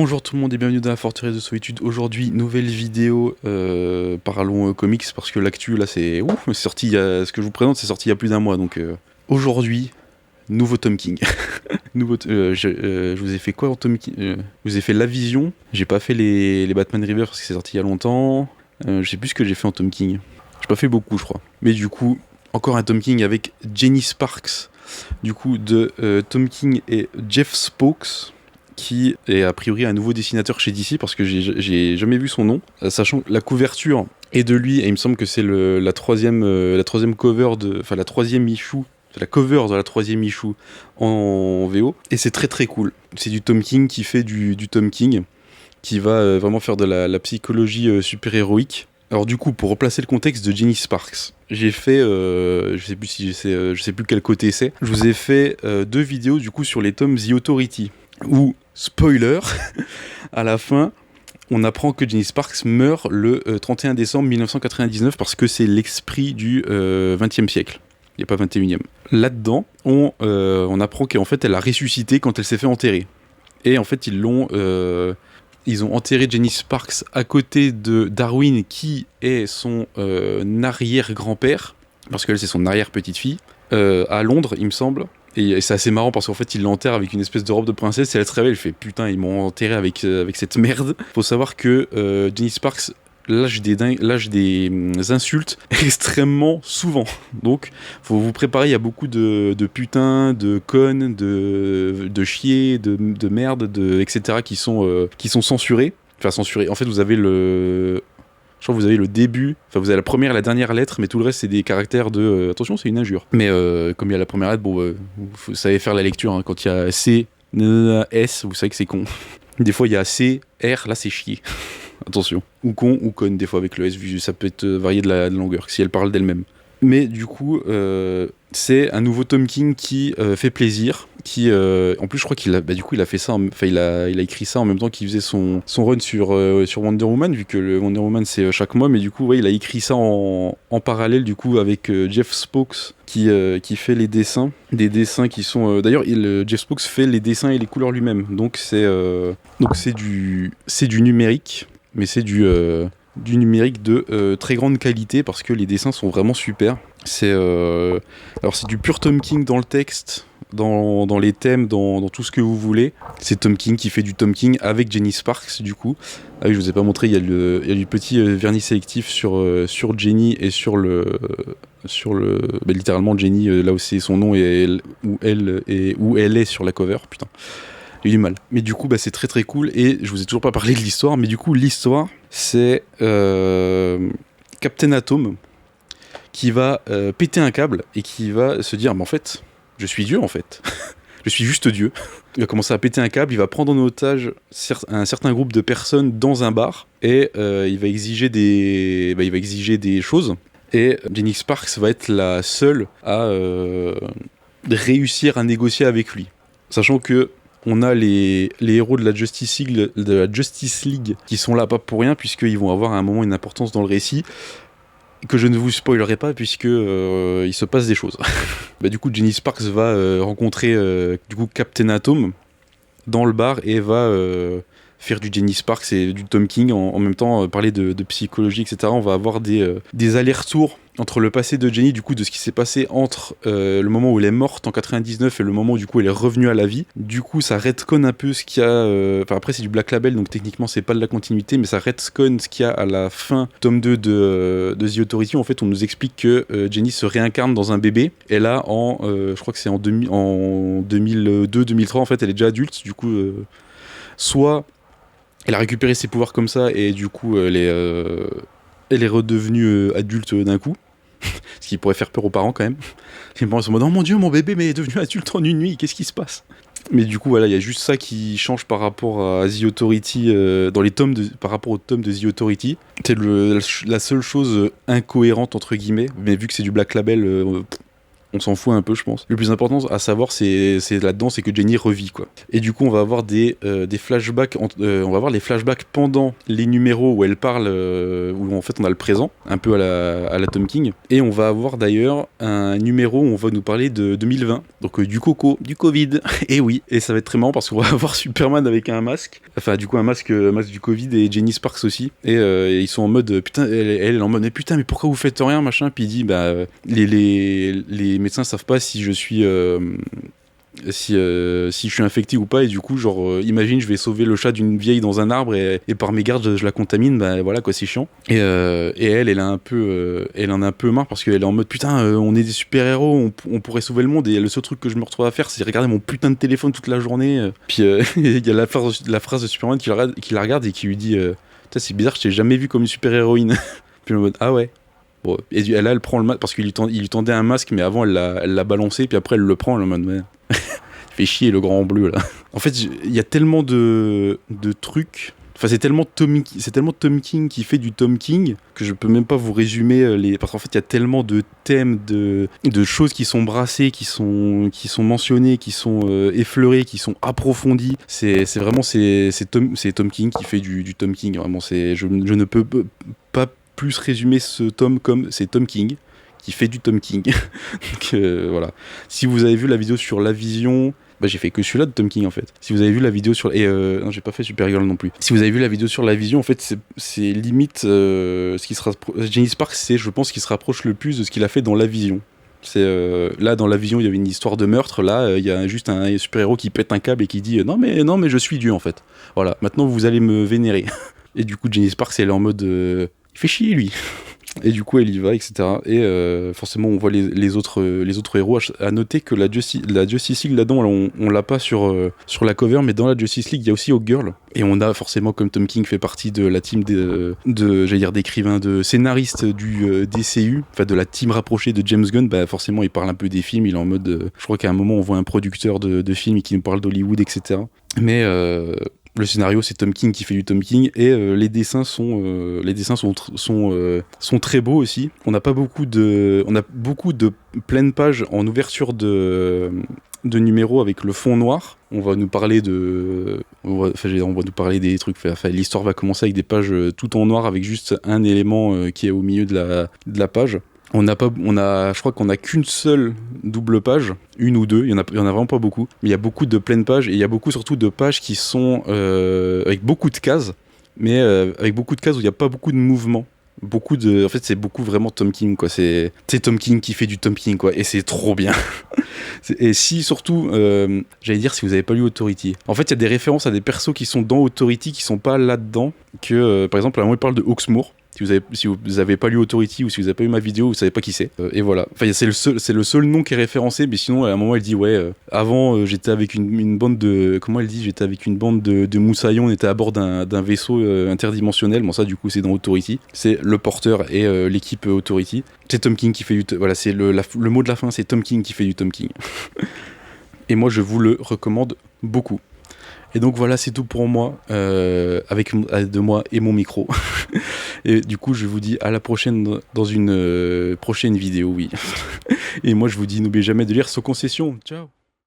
Bonjour tout le monde et bienvenue dans la Forteresse de Solitude. Aujourd'hui, nouvelle vidéo, parlons comics, parce que l'actu là c'est sorti ce que je vous présente c'est sorti il y a plus d'un mois, donc aujourd'hui, nouveau Tom King. Je vous ai fait quoi en Tom King? Je vous ai fait La Vision, j'ai pas fait les Batman River parce que c'est sorti il y a longtemps, je sais plus ce que j'ai fait en Tom King. J'ai pas fait beaucoup je crois. Mais du coup, encore un Tom King avec Jenny Sparks, du coup de Tom King et Jeff Spokes, qui est a priori un nouveau dessinateur chez DC parce que j'ai jamais vu son nom, sachant que la couverture est de lui et il me semble que c'est la troisième cover la troisième issue, c'est la cover de la troisième issue en VO, et c'est très très cool. C'est du Tom King qui fait du Tom King, qui va vraiment faire de la psychologie super-héroïque. Alors du coup, pour replacer le contexte de Jenny Sparks, j'ai fait, je sais plus quel côté c'est, je vous ai fait 2 vidéos du coup sur les tomes The Authority, où, spoiler, à la fin, on apprend que Jenny Sparks meurt le 31 décembre 1999 parce que c'est l'esprit du 20e siècle. Il n'y a pas 21e. Là-dedans, on apprend qu'en fait, elle a ressuscité quand elle s'est fait enterrer. Et en fait, ils ont enterré Jenny Sparks à côté de Darwin, qui est son arrière-grand-père, parce qu'elle, c'est son arrière-petite-fille, à Londres, il me semble. Et c'est assez marrant parce qu'en fait, il l'enterre avec une espèce de robe de princesse, et elle se réveille, elle fait « Putain, ils m'ont enterré avec cette merde ». Faut savoir que Jenny Sparks lâche des insultes extrêmement souvent. Donc, faut vous préparer, il y a beaucoup de putain, de connes, de chier, de merde, etc. qui sont censurés. Enfin, censurés. En fait, vous avez je crois que vous avez le début, enfin vous avez la première et la dernière lettre, mais tout le reste c'est des caractères de... attention, c'est une injure. Mais comme il y a la première lettre, bon, vous savez faire la lecture, hein. Quand il y a C, S, vous savez que c'est con. Des fois il y a C, R, là c'est chier. Attention. Ou con ou conne, des fois avec le S, ça peut être varié de la longueur, si elle parle d'elle-même. Mais du coup, c'est un nouveau Tom King qui fait plaisir, qui en plus je crois qu'il a, du coup il a fait ça, il a écrit ça en même temps qu'il faisait son run sur Wonder Woman, vu que le Wonder Woman c'est chaque mois, mais du coup il a écrit ça en parallèle du coup avec Jeff Spokes qui fait les dessins, des dessins qui sont d'ailleurs Jeff Spokes fait les dessins et les couleurs lui-même, donc c'est du numérique, mais c'est du numérique de très grande qualité parce que les dessins sont vraiment super. Alors c'est du pur Tom King dans le texte, dans les thèmes, dans tout ce que vous voulez. C'est Tom King qui fait du Tom King avec Jenny Sparks du coup. Ah oui, je vous ai pas montré, il y a du petit vernis sélectif sur Jenny et sur le littéralement Jenny, là où c'est son nom et où elle est sur la cover, putain. J'ai eu du mal. Mais du coup, c'est très très cool. Et je vous ai toujours pas parlé de l'histoire. Mais du coup, l'histoire, c'est Captain Atom qui va péter un câble et qui va se dire, mais en fait, je suis Dieu en fait. Je suis juste Dieu. Il va commencer à péter un câble. Il va prendre en otage un certain groupe de personnes dans un bar. Et il va exiger des choses. Et Jenny Sparks va être la seule à réussir à négocier avec lui. Sachant que on a les héros de la Justice League qui sont là pas pour rien, puisqu'ils vont avoir à un moment une importance dans le récit que je ne vous spoilerai pas, puisque il se passe des choses. Du coup, Jenny Sparks va rencontrer du coup Captain Atom dans le bar et va faire du Jenny Sparks et du Tom King en même temps, parler de psychologie, etc. On va avoir des allers-retours entre le passé de Jenny, du coup de ce qui s'est passé entre le moment où elle est morte en 99 et le moment où du coup elle est revenue à la vie. Du coup ça retconne un peu ce qu'il y a, après c'est du Black Label, donc techniquement c'est pas de la continuité, mais ça retconne ce qu'il y a à la fin tome 2 de The Authority. En fait on nous explique que Jenny se réincarne dans un bébé, et là je crois que c'est en 2002-2003, en fait elle est déjà adulte, du coup soit elle a récupéré ses pouvoirs comme ça et du coup elle est redevenue adulte d'un coup. Ce qui pourrait faire peur aux parents quand même. Les parents sont en mode oh mon dieu, mon bébé mais est devenu adulte en une nuit, qu'est-ce qui se passe? Mais du coup voilà, il y a juste ça qui change par rapport à The Authority, dans les tomes par rapport au tome de The Authority. C'est la seule chose incohérente entre guillemets, mais vu que c'est du Black Label, on s'en fout un peu, je pense. Le plus important à savoir, c'est là-dedans, c'est que Jenny revit, quoi. Et du coup, on va avoir des flashbacks, on va voir les flashbacks pendant les numéros où elle parle, où en fait on a le présent, un peu à la Tom King. Et on va avoir d'ailleurs un numéro où on va nous parler de 2020, donc du coco, du Covid. Et oui, et ça va être très marrant parce qu'on va avoir Superman avec un masque, enfin du coup un masque du Covid, et Jenny Sparks aussi. Et ils sont en mode, putain, elle est en mode, mais putain, mais pourquoi vous faites rien, machin. Puis il dit, bah, les médecins savent pas si je suis si je suis infecté ou pas, et du coup genre imagine, je vais sauver le chat d'une vieille dans un arbre, et par mégarde je la contamine, bah voilà quoi, c'est chiant. Et elle a un peu elle en a un peu marre parce qu'elle est en mode, putain, on est des super héros, on pourrait sauver le monde, et le seul truc que je me retrouve à faire, c'est regarder mon putain de téléphone toute la journée. Puis il y a la phrase de Superman qui la regarde et qui lui dit, putain, c'est bizarre, je t'ai jamais vu comme une super héroïne. Puis en mode, ah ouais. Bon, et là elle prend le masque parce qu'il lui tendait un masque, mais avant elle l'a balancé, puis après elle le prend, elle est en mode, ouais. Fait chier le grand bleu là. En fait, il y a tellement de trucs. Enfin, c'est tellement Tom King qui fait du Tom King que je peux même pas vous résumer parce qu'en fait, il y a tellement de thèmes, de choses qui sont brassées, qui sont mentionnées, qui sont effleurées, qui sont approfondies. C'est vraiment Tom King qui fait du Tom King. Vraiment, je ne peux pas plus résumer ce tome comme c'est Tom King qui fait du Tom King. Donc voilà. Si vous avez vu la vidéo sur La Vision, bah j'ai fait que celui-là de Tom King en fait. Si vous avez vu la vidéo sur... non, j'ai pas fait Supergirl non plus. Si vous avez vu la vidéo sur La Vision, en fait, c'est limite ce qui sera... Jenny Sparks, c'est, je pense, ce qui se rapproche le plus de ce qu'il a fait dans La Vision. C'est là dans La Vision, il y avait une histoire de meurtre. Là, il y a juste un super-héros qui pète un câble et qui dit non mais je suis Dieu en fait. Voilà, maintenant vous allez me vénérer. Et du coup, Jenny Sparks, elle est en mode il fait chier lui. Et du coup elle y va, etc. Et forcément on voit les autres héros. À noter que la Justice League là-dedans, on l'a pas sur la cover, mais dans la Justice League il y a aussi Hawkgirl. Et on a forcément, comme Tom King fait partie de la team d'écrivains, de scénaristes du DCU, enfin de la team rapprochée de James Gunn, bah forcément il parle un peu des films, il est en mode... je crois qu'à un moment on voit un producteur de films qui nous parle d'Hollywood, etc. Mais... le scénario, c'est Tom King qui fait du Tom King, et les dessins sont très beaux aussi. On a beaucoup de pleines pages en ouverture de numéros avec le fond noir. On va nous parler des trucs. Enfin, l'histoire va commencer avec des pages tout en noir avec juste un élément qui est au milieu de la page. Je crois qu'on a qu'une seule double page, une ou deux, il y en a vraiment pas beaucoup, mais il y a beaucoup de pleines pages, et il y a beaucoup surtout de pages qui sont avec beaucoup de cases, mais avec beaucoup de cases où il n'y a pas beaucoup de mouvement. En fait, c'est beaucoup vraiment Tom King, quoi. C'est Tom King qui fait du Tom King, quoi, et c'est trop bien. Et si, surtout, j'allais dire, si vous avez pas lu Authority. En fait, il y a des références à des persos qui sont dans Authority qui sont pas là-dedans, par exemple, à un moment, il parle de Hawksmoor. Si vous avez pas lu Authority, ou si vous avez pas eu ma vidéo, vous savez pas qui c'est. Et voilà. Enfin, c'est le seul nom qui est référencé, mais sinon, à un moment, elle dit, ouais, avant, j'étais avec une bande de... Comment elle dit ? J'étais avec une bande de moussaillons, on était à bord d'un vaisseau interdimensionnel. Bon, ça, du coup, c'est dans Authority. C'est le porteur et l'équipe Authority. C'est Tom King qui fait du... Voilà, c'est le mot de la fin, c'est Tom King qui fait du Tom King. Et moi, je vous le recommande beaucoup. Et donc voilà, c'est tout pour moi, avec de moi et mon micro. Et du coup, je vous dis à la prochaine dans une prochaine vidéo, oui. Et moi, je vous dis, n'oubliez jamais de lire Sans Concession. Ciao.